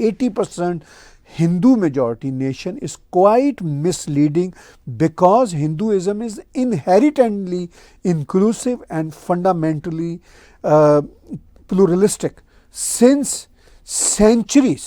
80% Hindu majority nation is quite misleading because Hinduism is inherently inclusive and fundamentally pluralistic since centuries.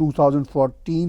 2014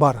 12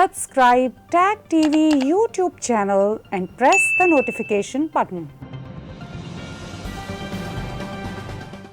subscribe Tag TV YouTube channel and press the notification button.